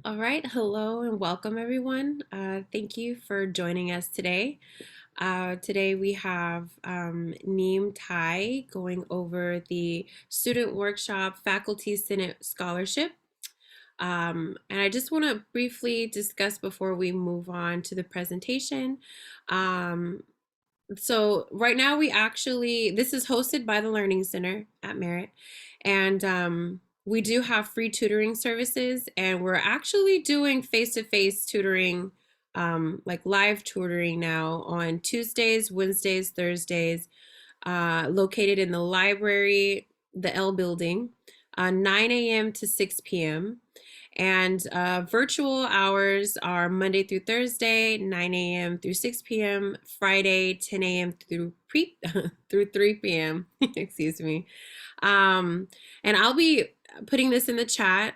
All right, hello and welcome everyone. Thank you for joining us today. Today we have Neem Tai going over the Student Workshop Faculty Senate Scholarship. And I just want to briefly discuss before we move on to the presentation. Um, so right now this is hosted by the Learning Center at Merritt, and we do have free tutoring services, and we're actually doing face-to-face tutoring, like live tutoring now on Tuesdays, Wednesdays, Thursdays, located in the library, the L building, 9 a.m. to 6 p.m. And virtual hours are Monday through Thursday, 9 a.m. through 6 p.m., Friday, 10 a.m. through 3 p.m. Excuse me. And I'll be putting this in the chat.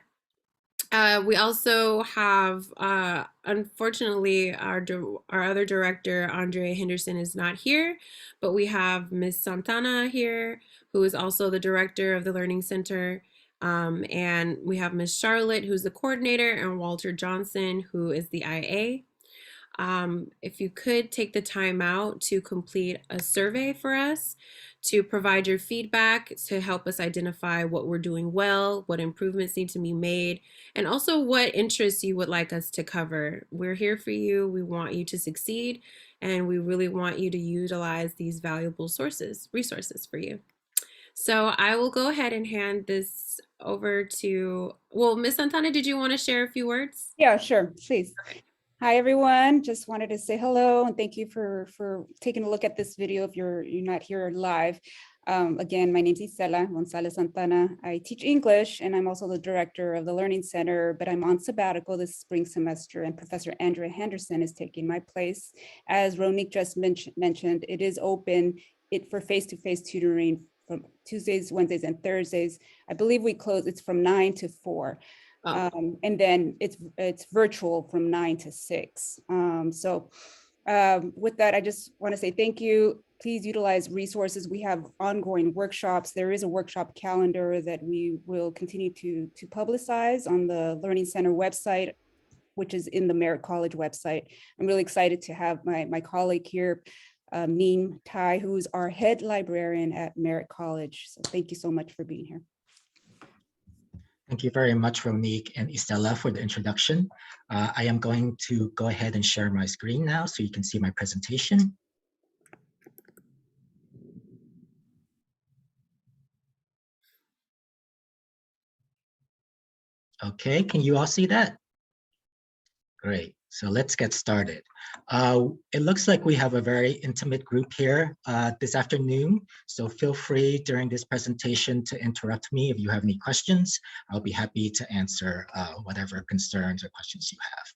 We also have, unfortunately, our other director, Andrea Henderson, is not here, but we have Ms. Santana here, who is also the director of the Learning Center. And we have Ms. Charlotte, who's the coordinator, and Walter Johnson, who is the IA. If you could take the time out to complete a survey for us to provide your feedback to help us identify what we're doing well, what improvements need to be made, and also what interests you would like us to cover. We're here for you. We want you to succeed, and we really want you to utilize these valuable resources for you. So I will go ahead and hand this over to, well, Ms. Santana, did you want to share a few words? Yeah, sure, please. Hi, everyone. Just wanted to say hello and thank you for taking a look at this video if you're not here live. Again, my name is Isela Gonzalez Santana. I teach English and I'm also the director of the Learning Center, but I'm on sabbatical this spring semester and Professor Andrea Henderson is taking my place. As Ronique just mentioned, it is open for face-to-face tutoring from Tuesdays, Wednesdays, and Thursdays. I believe we close, it's from 9 to 4. And then it's virtual from 9 to 6. With that, I just want to say thank you. Please utilize resources. We have ongoing workshops. There is a workshop calendar that we will continue to publicize on the Learning Center website, which is in the Merritt College website. I'm really excited to have my colleague here, Neem Tai, who's our head librarian at Merritt College. So thank you so much for being here. Thank you very much, Ronique and Estella, for the introduction. I am going to go ahead and share my screen now so you can see my presentation. Okay, can you all see that? Great, so let's get started. It looks like we have a very intimate group here this afternoon, so feel free during this presentation to interrupt me if you have any questions. I'll be happy to answer whatever concerns or questions you have.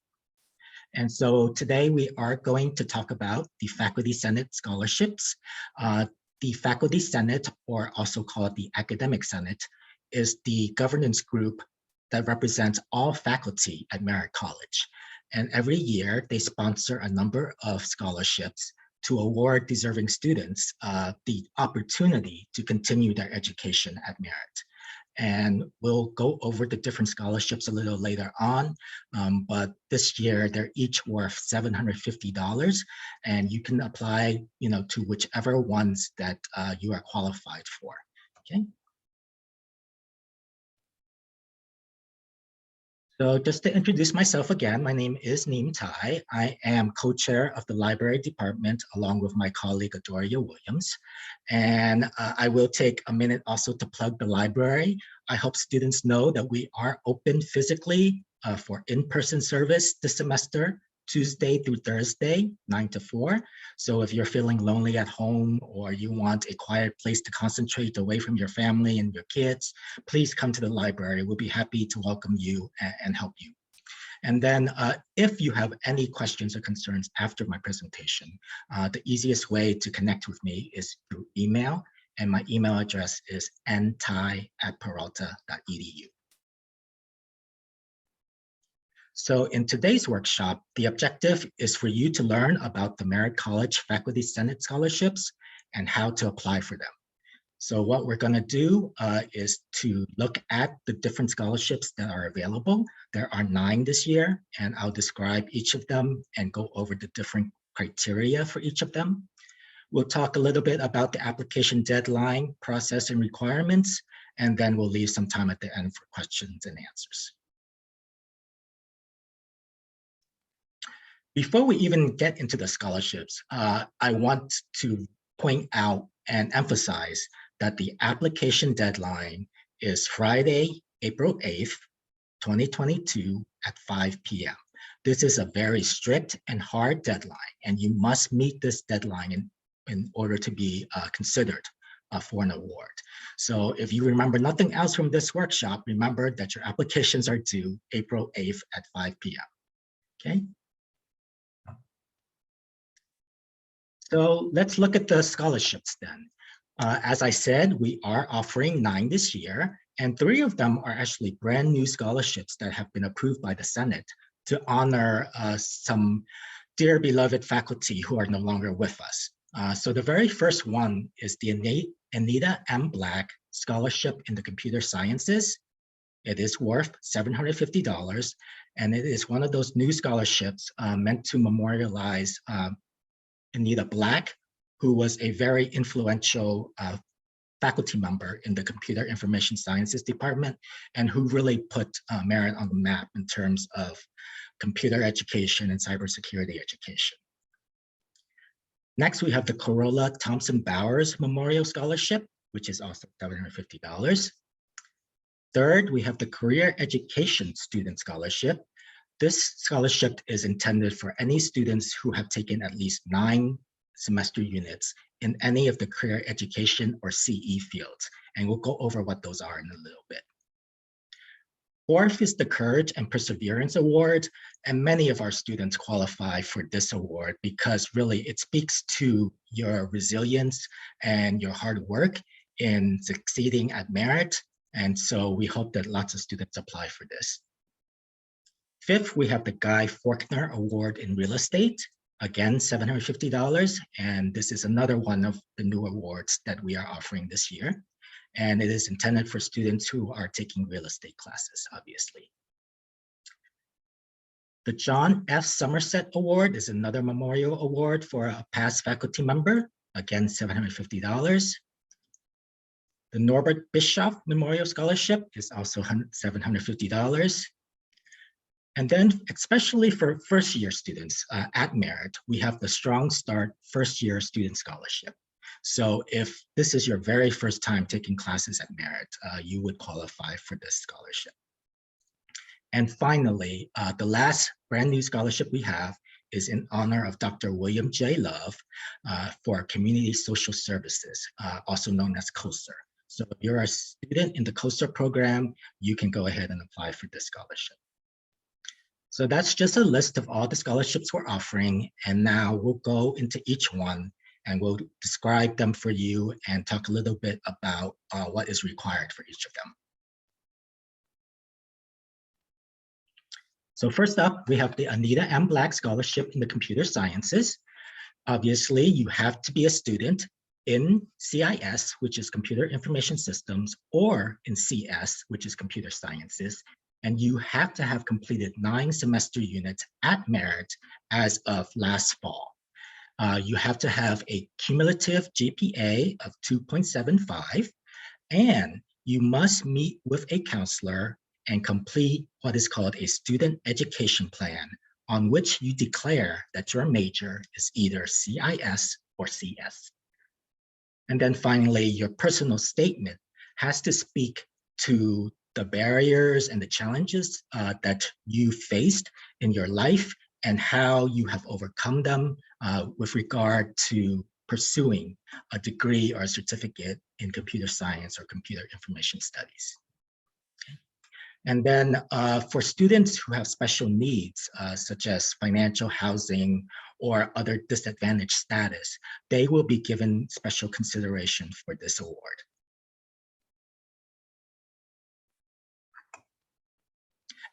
And so today we are going to talk about the Faculty Senate scholarships. The Faculty Senate, or also called the Academic Senate, is the governance group that represents all faculty at Merritt College. And every year they sponsor a number of scholarships to award deserving students the opportunity to continue their education at Merritt. And we'll go over the different scholarships a little later on, but this year they're each worth $750, and you can apply, to whichever ones that you are qualified for. Okay. So just to introduce myself again, my name is Neem Tai. I am co-chair of the library department along with my colleague Adoria Williams. And I will take a minute also to plug the library. I hope students know that we are open physically for in-person service this semester, Tuesday through Thursday, 9 to 4. So if you're feeling lonely at home or you want a quiet place to concentrate away from your family and your kids, please come to the library. We'll be happy to welcome you and help you. And then if you have any questions or concerns after my presentation, the easiest way to connect with me is through email. And my email address is ntai@peralta.edu. So in today's workshop, the objective is for you to learn about the Merritt College Faculty Senate scholarships and how to apply for them. So what we're going to do is to look at the different scholarships that are available. There are 9 this year, and I'll describe each of them and go over the different criteria for each of them. We'll talk a little bit about the application deadline, process, and requirements, and then we'll leave some time at the end for questions and answers. Before we even get into the scholarships, I want to point out and emphasize that the application deadline is Friday, April 8th, 2022 at 5 p.m. This is a very strict and hard deadline, and you must meet this deadline in order to be considered for an award. So if you remember nothing else from this workshop, remember that your applications are due April 8th at 5 p.m. Okay? So let's look at the scholarships then. As I said, we are offering 9 this year, and 3 of them are actually brand new scholarships that have been approved by the Senate to honor some dear beloved faculty who are no longer with us. So the very first one is the Anita M. Black Scholarship in the Computer Sciences. It is worth $750, and it is one of those new scholarships meant to memorialize Anita Black, who was a very influential faculty member in the Computer Information Sciences Department, and who really put Merit on the map in terms of computer education and cybersecurity education. Next, we have the Carola Thompson-Browers Memorial Scholarship, which is also $750. Third, we have the Career Education Student Scholarship. This scholarship is intended for any students who have taken at least 9 semester units in any of the career education or CE fields, and we'll go over what those are in a little bit. Fourth is the Courage and Perseverance Award, and many of our students qualify for this award because really it speaks to your resilience and your hard work in succeeding at Merit, and so we hope that lots of students apply for this. Fifth, we have the Guy Forkner Award in Real Estate, again, $750, and this is another one of the new awards that we are offering this year, and it is intended for students who are taking real estate classes, obviously. The John F. Summersette Award is another memorial award for a past faculty member, again, $750. The Norbert Bischoff Memorial Scholarship is also $750. And then, especially for first-year students at Merit, we have the Strong Start First-Year Student Scholarship. So if this is your very first time taking classes at Merit, you would qualify for this scholarship. And finally, the last brand new scholarship we have is in honor of Dr. William J. Love for Community Social Services, also known as COSER. So if you're a student in the COSER program, you can go ahead and apply for this scholarship. So that's just a list of all the scholarships we're offering. And now we'll go into each one and we'll describe them for you and talk a little bit about what is required for each of them. So first up, we have the Anita M. Black Scholarship in the Computer Sciences. Obviously, you have to be a student in CIS, which is Computer Information Systems, or in CS, which is Computer Sciences. And you have to have completed 9 semester units at Merit as of last fall. You have to have a cumulative GPA of 2.75, and you must meet with a counselor and complete what is called a student education plan, on which you declare that your major is either CIS or CS. And then finally, your personal statement has to speak to the barriers and the challenges that you faced in your life and how you have overcome them with regard to pursuing a degree or a certificate in computer science or computer information studies. And then for students who have special needs, such as financial, housing, or other disadvantaged status, they will be given special consideration for this award.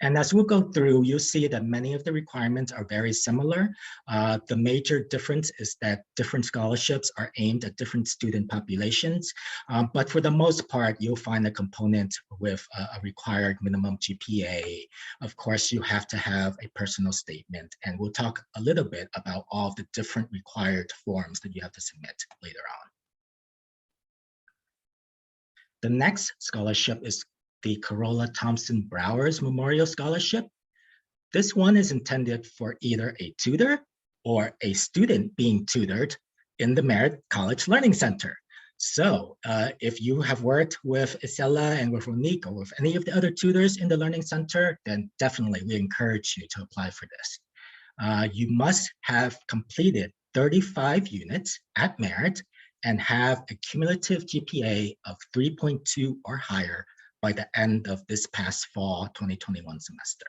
And as we'll go through, you'll see that many of the requirements are very similar. The major difference is that different scholarships are aimed at different student populations. But for the most part, you'll find a component with a required minimum GPA. Of course, you have to have a personal statement. And we'll talk a little bit about all of the different required forms that you have to submit later on. The next scholarship is the Carola Thompson-Browers Memorial Scholarship. This one is intended for either a tutor or a student being tutored in the Merritt College Learning Center. So if you have worked with Isela and with Monique or with any of the other tutors in the Learning Center, then definitely we encourage you to apply for this. You must have completed 35 units at Merritt and have a cumulative GPA of 3.2 or higher by the end of this past fall 2021 semester.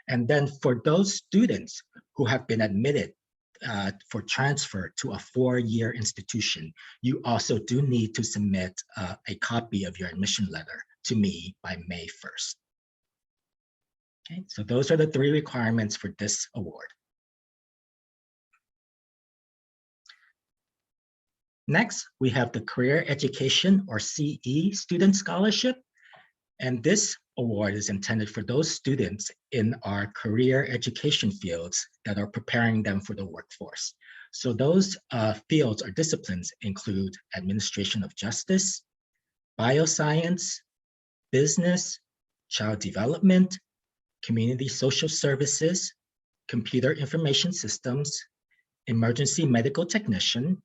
And then for those students who have been admitted for transfer to a four-year institution, you also do need to submit a copy of your admission letter to me by May 1st. Okay, so those are the three requirements for this award. Next, we have the Career Education or CE Student Scholarship. And this award is intended for those students in our career education fields that are preparing them for the workforce. So those fields or disciplines include administration of justice, bioscience, business, child development, community social services, computer information systems, emergency medical technician,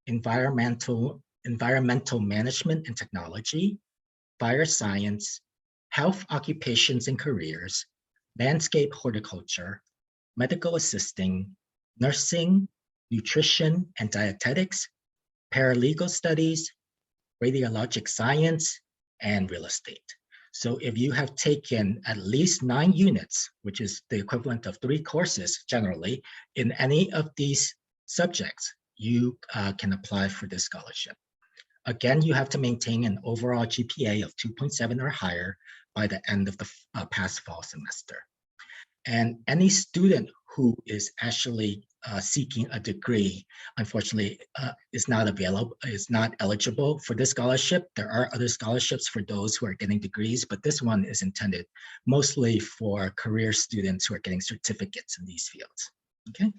environmental management and technology, fire science, health occupations and careers, landscape horticulture, medical assisting, nursing, nutrition and dietetics, paralegal studies, radiologic science, and real estate. So if you have taken at least 9 units, which is the equivalent of 3 courses generally, in any of these subjects, you can apply for this scholarship. Again, you have to maintain an overall GPA of 2.7 or higher by the end of the past fall semester. And any student who is actually seeking a degree, unfortunately, is not eligible for this scholarship. There are other scholarships for those who are getting degrees, but this one is intended mostly for career students who are getting certificates in these fields. Okay.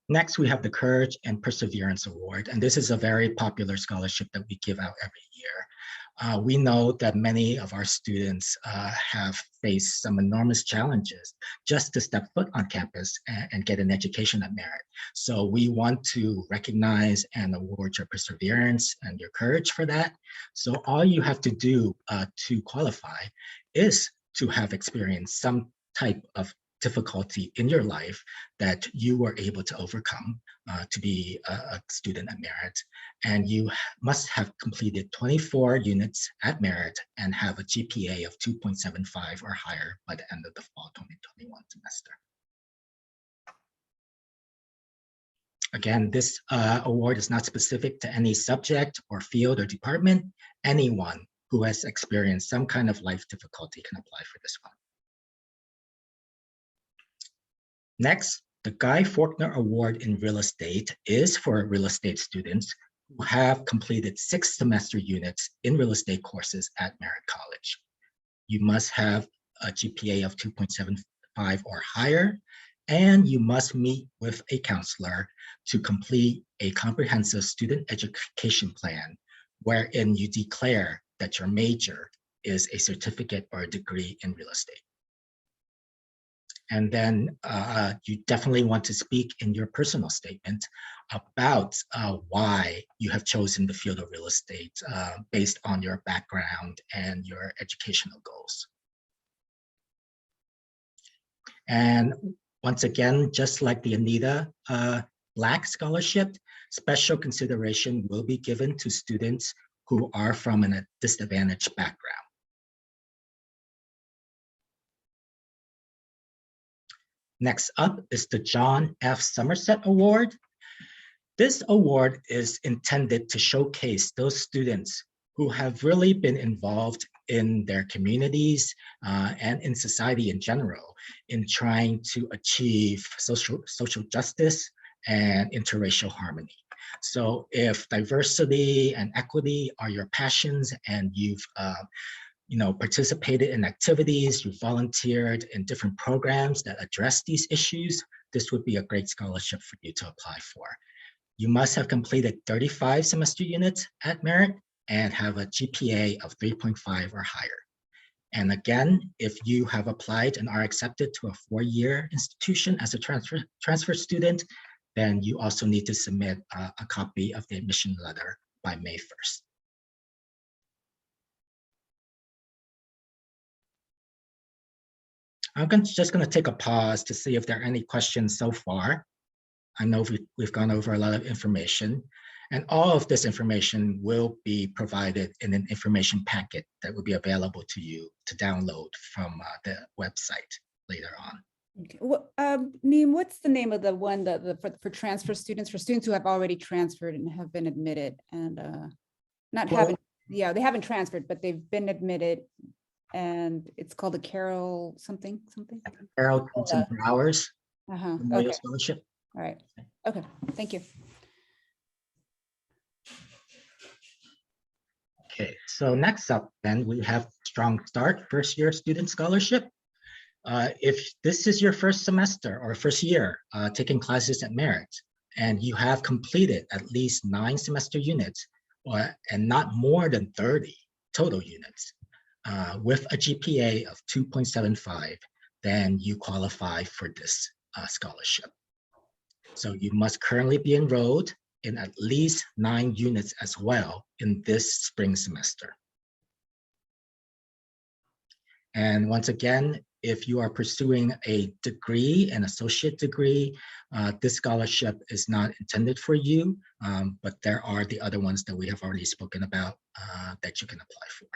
Next, we have the Courage and Perseverance Award, and this is a very popular scholarship that we give out every year. We know that many of our students have faced some enormous challenges just to step foot on campus and get an education at Merritt. So we want to recognize and award your perseverance and your courage for that. So all you have to do to qualify is to have experienced some type of difficulty in your life that you were able to overcome to be a student at Merritt. And you must have completed 24 units at Merritt and have a GPA of 2.75 or higher by the end of the fall 2021 semester. Again, this award is not specific to any subject or field or department. Anyone who has experienced some kind of life difficulty can apply for this one. Next, the Guy Forkner Award in Real Estate is for real estate students who have completed 6 semester units in real estate courses at Merritt College. You must have a GPA of 2.75 or higher, and you must meet with a counselor to complete a comprehensive student education plan wherein you declare that your major is a certificate or a degree in real estate. And then you definitely want to speak in your personal statement about why you have chosen the field of real estate based on your background and your educational goals. And once again, just like the Anita Black Scholarship, special consideration will be given to students who are from a disadvantaged background. Next up is the John F. Summersette Award. This award is intended to showcase those students who have really been involved in their communities and in society in general in trying to achieve social justice and interracial harmony. So if diversity and equity are your passions and you've participated in activities, you volunteered in different programs that address these issues, this would be a great scholarship for you to apply for. You must have completed 35 semester units at Merit and have a GPA of 3.5 or higher. And again, if you have applied and are accepted to a 4-year institution as a transfer student, then you also need to submit a copy of the admission letter by May 1st. I'm just going to take a pause to see if there are any questions so far. I know we've gone over a lot of information, and all of this information will be provided in an information packet that will be available to you to download from the website later on. Okay. Neem, what's the name of the one for transfer students, for students who have already transferred and have been admitted and they haven't transferred, but they've been admitted, and it's called a Carol something? Carol Thompson-Browers Okay. Scholarship. All right. Okay. Thank you. Okay, so next up then we have Strong Start First Year Student Scholarship. If this is your first semester or first year taking classes at Merit, and you have completed at least 9 semester units and not more than 30 total units with a GPA of 2.75, then you qualify for this scholarship. So you must currently be enrolled in at least 9 units as well in this spring semester. And once again, if you are pursuing a degree, an associate degree, this scholarship is not intended for you, but there are the other ones that we have already spoken about that you can apply for.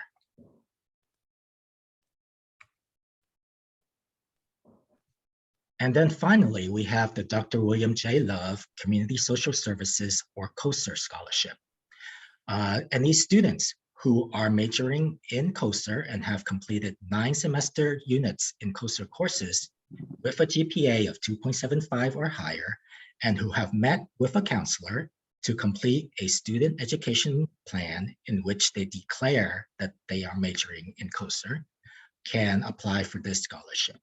And then finally, we have the Dr. William J. Love Community Social Services or COSER Scholarship. And these students who are majoring in COSER and have completed 9 semester units in COSER courses with a GPA of 2.75 or higher, and who have met with a counselor to complete a student education plan in which they declare that they are majoring in COSER, can apply for this scholarship.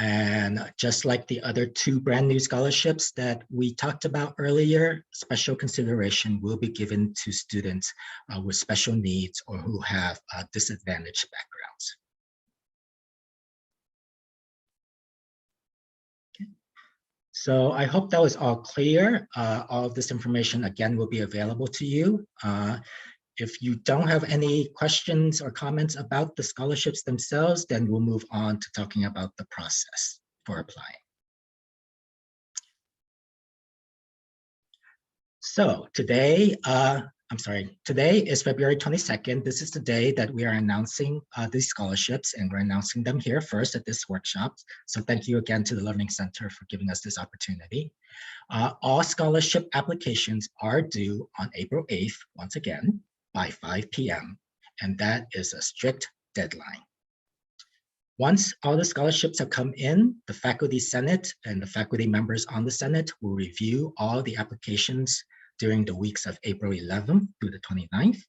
And just like the other 2 brand new scholarships that we talked about earlier, special consideration will be given to students with special needs or who have disadvantaged backgrounds. Okay. So I hope that was all clear. All of this information, again, will be available to you. If you don't have any questions or comments about the scholarships themselves, then we'll move on to talking about the process for applying. So today, today is February 22nd. This is the day that we are announcing these scholarships, and we're announcing them here first at this workshop. So thank you again to the Learning Center for giving us this opportunity. All scholarship applications are due on April 8th, once again, by 5 p.m., and that is a strict deadline. Once all the scholarships have come in, the Faculty Senate and the faculty members on the Senate will review all the applications during the weeks of April 11th through the 29th.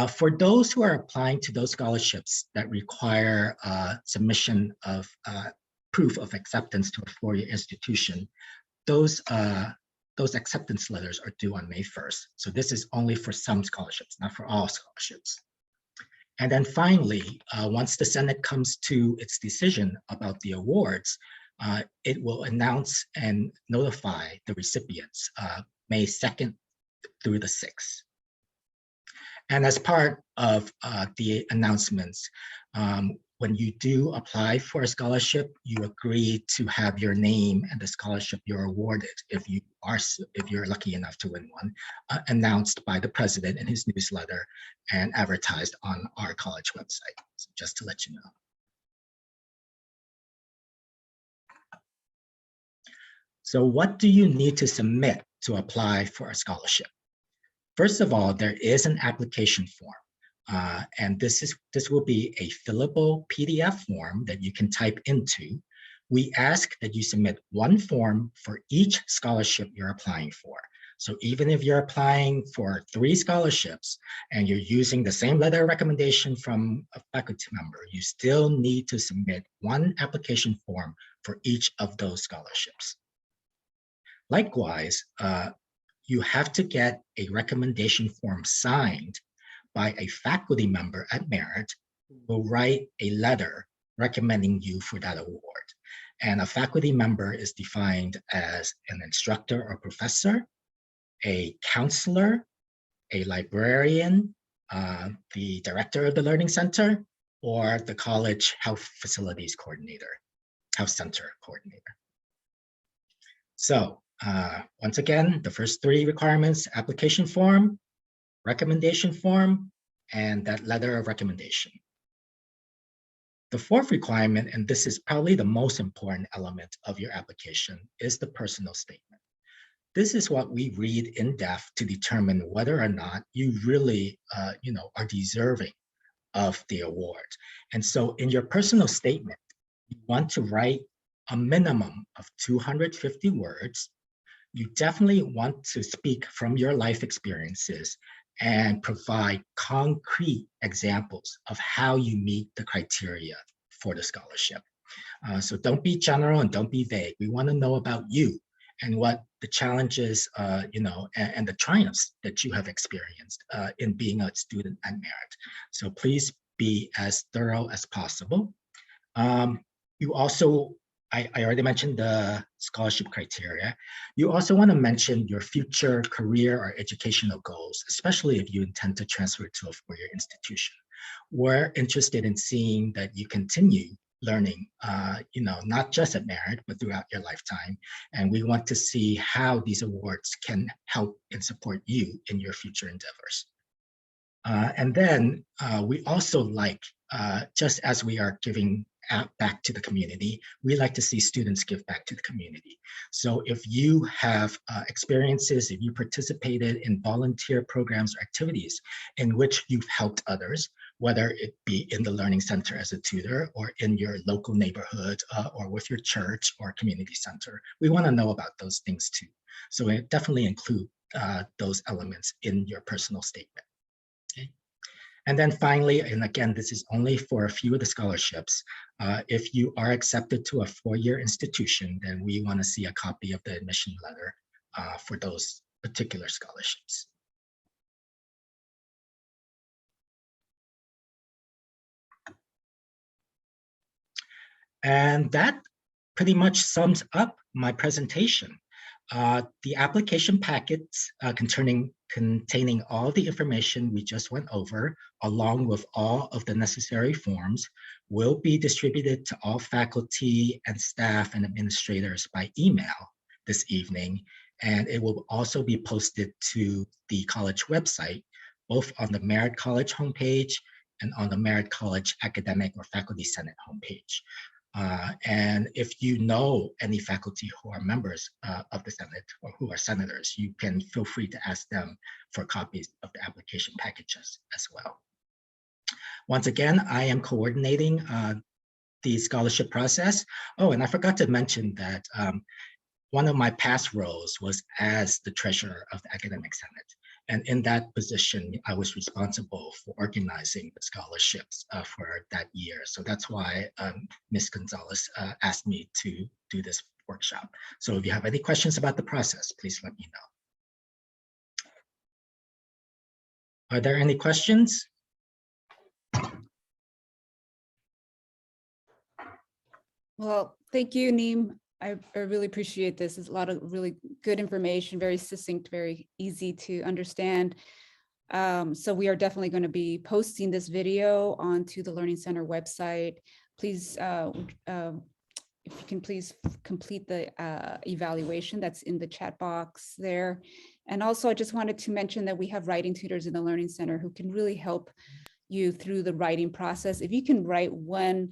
For those who are applying to those scholarships that require submission of proof of acceptance to a 4-year institution, those acceptance letters are due on May 1st. So this is only for some scholarships, not for all scholarships. And then finally, once the Senate comes to its decision about the awards, it will announce and notify the recipients May 2nd through the 6th. And as part of the announcements, when you do apply for a scholarship, you agree to have your name and the scholarship you're awarded, if you're lucky enough to win one, announced by the president in his newsletter and advertised on our college website. So just to let you know. So what do you need to submit to apply for a scholarship? First of all, there is an application form. And this will be a fillable PDF form that you can type into. We ask that you submit one form for each scholarship you're applying for. So even if you're applying for 3 scholarships and you're using the same letter of recommendation from a faculty member, you still need to submit one application form for each of those scholarships. Likewise, you have to get a recommendation form signed by a faculty member at Merit who will write a letter recommending you for that award. And a faculty member is defined as an instructor or professor, a counselor, a librarian, the director of the Learning Center, or the college health facilities coordinator, health center coordinator. So once again, the first 3 requirements: application form, recommendation form, and that letter of recommendation. The 4th requirement, and this is probably the most important element of your application, is the personal statement. This is what we read in depth to determine whether or not you really are deserving of the award. And so in your personal statement, you want to write a minimum of 250 words. You definitely want to speak from your life experiences and provide concrete examples of how you meet the criteria for the scholarship. So don't be general and don't be vague. We want to know about you and what the challenges, and the triumphs that you have experienced in being a student at Merit. So please be as thorough as possible. You also, I already mentioned the scholarship criteria. You also want to mention your future career or educational goals, especially if you intend to transfer to a 4-year institution. We're interested in seeing that you continue learning, not just at Merit, but throughout your lifetime. And we want to see how these awards can help and support you in your future endeavors. And then we also like, just as we are giving back to the community, we like to see students give back to the community. So if you have experiences, if you participated in volunteer programs or activities in which you've helped others, whether it be in the Learning Center as a tutor or in your local neighborhood or with your church or community center, we want to know about those things too. So it definitely include those elements in your personal statement. Okay. And then finally, and again, this is only for a few of the scholarships, if you are accepted to a 4-year institution, then we want to see a copy of the admission letter for those particular scholarships. And that pretty much sums up my presentation. The application packets containing all the information we just went over, along with all of the necessary forms, will be distributed to all faculty and staff and administrators by email this evening. And it will also be posted to the college website, both on the Merit College homepage and on the Merit College Academic or Faculty Senate homepage. And if you know any faculty who are members of the Senate or who are senators, you can feel free to ask them for copies of the application packages as well. Once again, I am coordinating the scholarship process. Oh, and I forgot to mention that one of my past roles was as the treasurer of the Academic Senate. And in that position, I was responsible for organizing the scholarships for that year. So that's why Ms. Gonzalez asked me to do this workshop. So if you have any questions about the process, please let me know. Are there any questions? Well, thank you, Neem. I really appreciate this. It's a lot of really good information, very succinct, very easy to understand. So we are definitely going to be posting this video onto the Learning Center website. Please, if you can please complete the evaluation that's in the chat box there. And also, I just wanted to mention that we have writing tutors in the Learning Center who can really help you through the writing process. If you can write one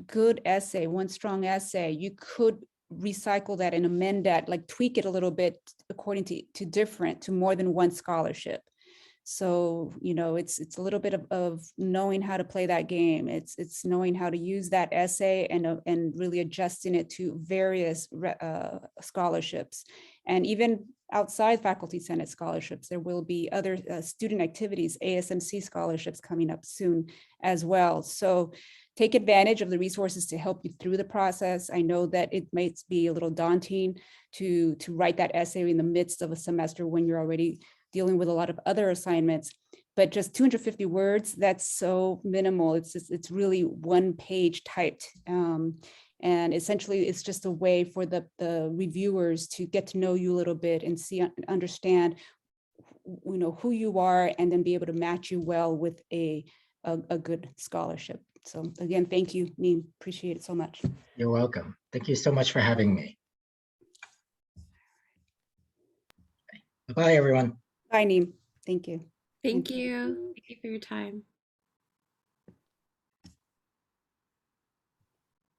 good essay, one strong essay, you could recycle that and amend that, like tweak it a little bit according to more than one scholarship. So, you know, it's a little bit of knowing how to play that game. It's knowing how to use that essay and really adjusting it to various scholarships. And even outside Faculty Senate scholarships, there will be other student activities, ASMC scholarships coming up soon as well. So take advantage of the resources to help you through the process. I know that it might be a little daunting to write that essay in the midst of a semester when you're already dealing with a lot of other assignments, but just 250 words, that's so minimal. It's really one page typed. And essentially it's just a way for the reviewers to get to know you a little bit and understand, you know, who you are, and then be able to match you well with a good scholarship. So again, thank you, Neem. Appreciate it so much. You're welcome. Thank you so much for having me. Bye, everyone. Bye, Neem. Thank you. Thank you. Thank you for your time.